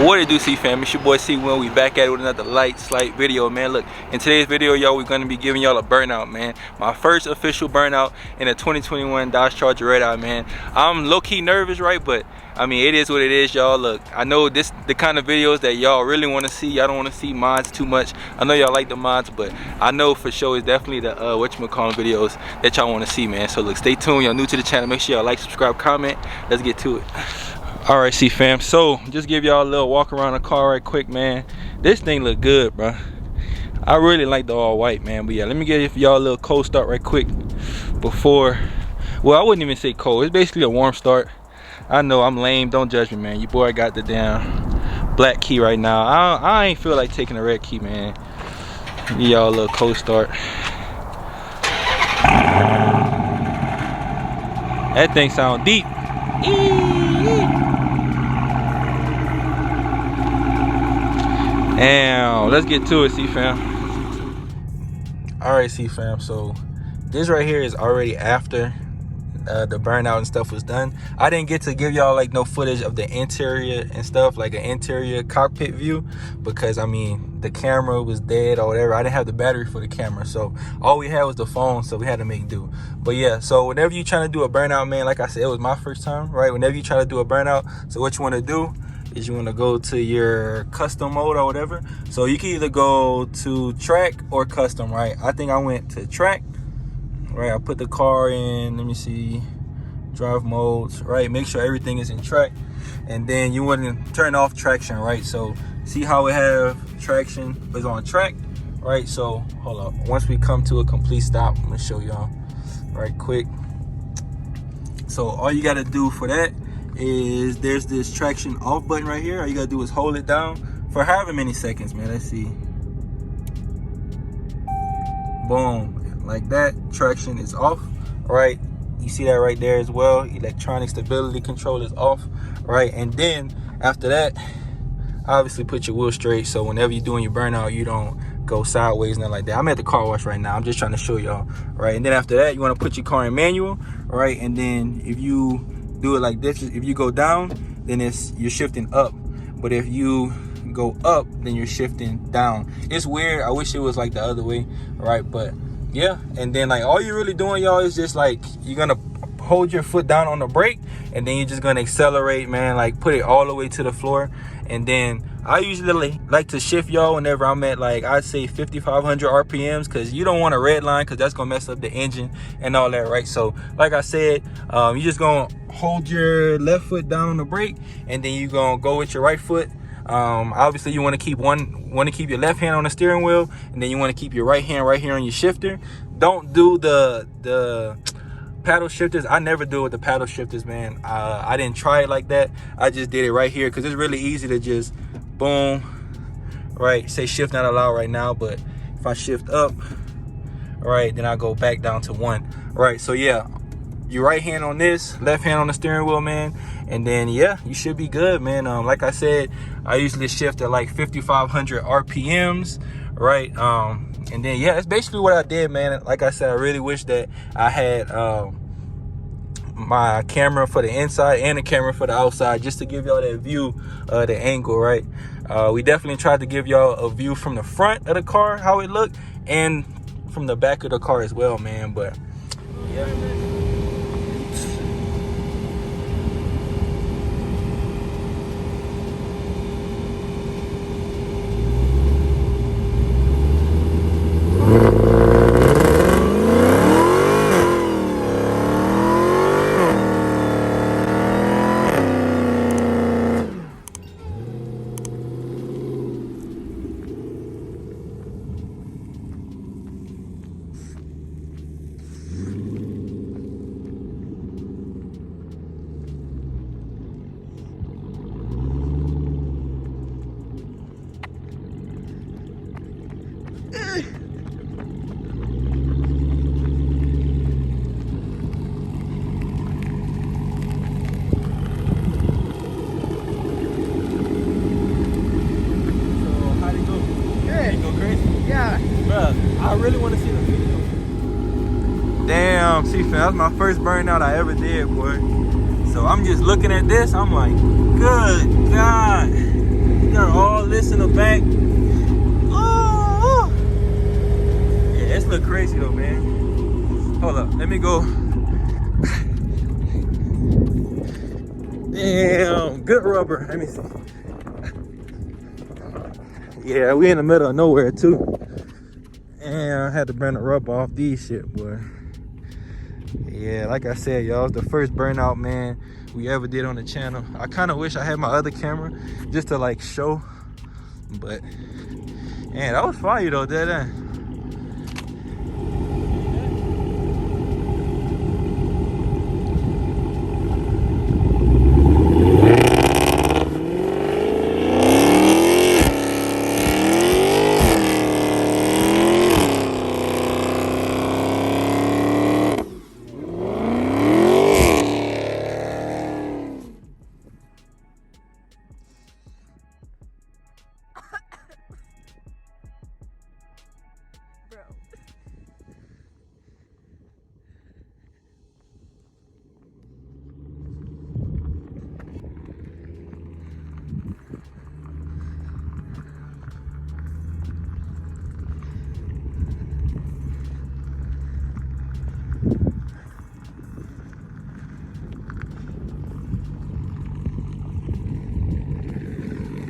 What it do, CEEFAM? It's your boy C Will. We back at it with another slight video, man. Look, in today's video, y'all, we're gonna be giving y'all a burnout, man. My first official burnout in a 2021 Dodge Charger Redeye, man. I'm low-key nervous, right? But I mean, it is what it is, y'all. Look, I know this the kind of videos that y'all really want to see. Y'all don't want to see mods too much. I know y'all like the mods, but I know for sure it's definitely the whatchamacallit videos that y'all want to see, man. So look, stay tuned. Y'all new to the channel, make sure y'all like, subscribe, comment. Let's get to it. All right, CEEFAM, so just give y'all a little walk around the car right quick, man. This thing look good, bro. I really like the all white, man. But yeah, let me give y'all a little cold start right quick before, well, I wouldn't even say cold. It's basically a warm start. I know I'm lame, don't judge me, man. Your boy got the damn black key right now. I ain't feel like taking a red key, man. Give y'all a little cold start. That thing sound deep. Damn, let's get to it, CEEFAM. All right, CEEFAM, so this right here is already after the burnout and stuff was done. I didn't get to give y'all like no footage of the interior and stuff, like an interior cockpit view, because I mean the camera was dead or whatever. I didn't have the battery for the camera, so all we had was the phone, so we had to make do. But yeah, so whenever you trying to do a burnout, man, like I said, it was my first time, right? Whenever you try to do a burnout, so what you want to do is you want to go to your custom mode or whatever. So you can either go to track or custom, right? I think I went to track, right? I put the car in, let me see, drive modes, right? Make sure everything is in track, and then you want to turn off traction, right? So see how we have traction is on track, right? So hold up, once we come to a complete stop, I'm gonna show y'all right quick. So all you got to do for that is there's this traction off button right here. All you gotta do is hold it down for however many seconds, man. Let's see. Boom, like that. Traction is off, right? You see that right there as well. Electronic stability control is off, right? And then after that, obviously put your wheel straight, so whenever you're doing your burnout, you don't go sideways, nothing like that. I'm at the car wash right now. I'm just trying to show y'all, right? And then after that, you want to put your car in manual, right? And then if you do it like this, if you go down, then you're shifting up, but if you go up, then you're shifting down. It's weird. I wish it was like the other way, right? But yeah, and then like all you're really doing, y'all, is just like you're gonna hold your foot down on the brake, and then you're just gonna accelerate, man, like put it all the way to the floor. And then I usually like to shift, y'all, whenever I'm at like, I'd say 5,500 RPMs, because you don't want a red line, because that's gonna mess up the engine and all that, right? So like I said, you're just gonna hold your left foot down on the brake, and then you're gonna go with your right foot. Obviously you want to keep your left hand on the steering wheel, and then you want to keep your right hand right here on your shifter. Don't do the paddle shifters. I never do it with the paddle shifters, man. I didn't try it like that. I just did it right here because it's really easy to just boom, right? Say shift not allowed right now, but if I shift up, right, then I go back down to 1, right? So yeah, your right hand on this, left hand on the steering wheel, man, and then yeah, you should be good, man. Like I said, I usually shift at like 5,500 RPMs, right? And then yeah, that's basically what I did, man. Like I said, I really wish that I had my camera for the inside and the camera for the outside, just to give y'all that view, the angle, right? We definitely tried to give y'all a view from the front of the car, how it looked, and from the back of the car as well, man. But yeah, I really want to see the video. Damn, CEEFAM, that's my first burnout I ever did, boy. So I'm just looking at this, I'm like, good God. Let me go. Damn, good rubber. Let me see. Yeah, we in the middle of nowhere too. And I had to burn the rubber off these shit, boy. Yeah, like I said, y'all, it's the first burnout, man, we ever did on the channel. I kind of wish I had my other camera just to like show, but man, that was fire though, dead end.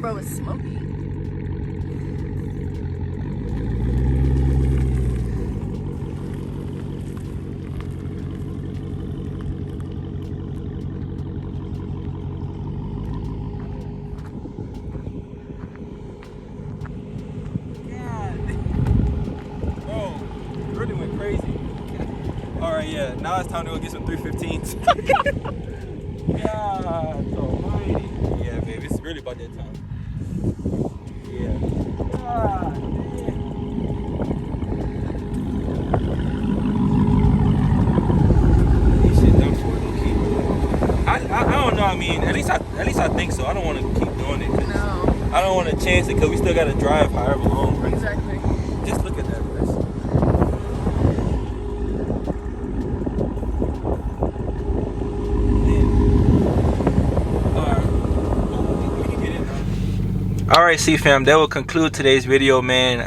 Bro, it's smoky. Bro, really went crazy. All right, yeah, now it's time to go get some 315s. God almighty. Yeah, baby, it's really about that time. Yeah. God damn. This shit done for it, okay. I don't know, I mean, at least I think so. I don't want to keep doing it. No. I don't want to chance it because we still got to drive however long, right? Exactly. Just look at that, bro. All right, CEEFAM, that will conclude today's video, man.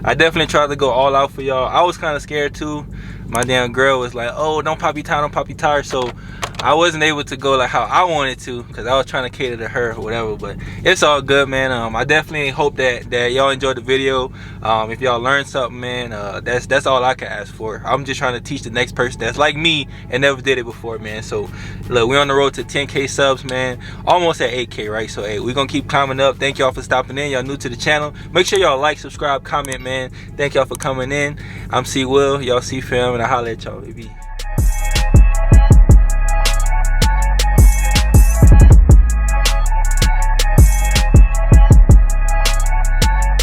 I definitely tried to go all out for y'all. I was kind of scared too. My damn girl was like, oh, don't pop your tire, don't pop your tire. So I wasn't able to go like how I wanted to because I was trying to cater to her or whatever. But it's all good, man. I definitely hope that y'all enjoyed the video. If y'all learned something, man, that's all I can ask for. I'm just trying to teach the next person that's like me and never did it before, man. So look, we're on the road to 10K subs, man. Almost at 8K, right? So hey, we're gonna keep climbing up. Thank y'all for stopping in. Y'all new to the channel, make sure y'all like, subscribe, comment, man. Thank y'all for coming in. I'm C Will, y'all CEEFAM, and I holla at y'all, baby.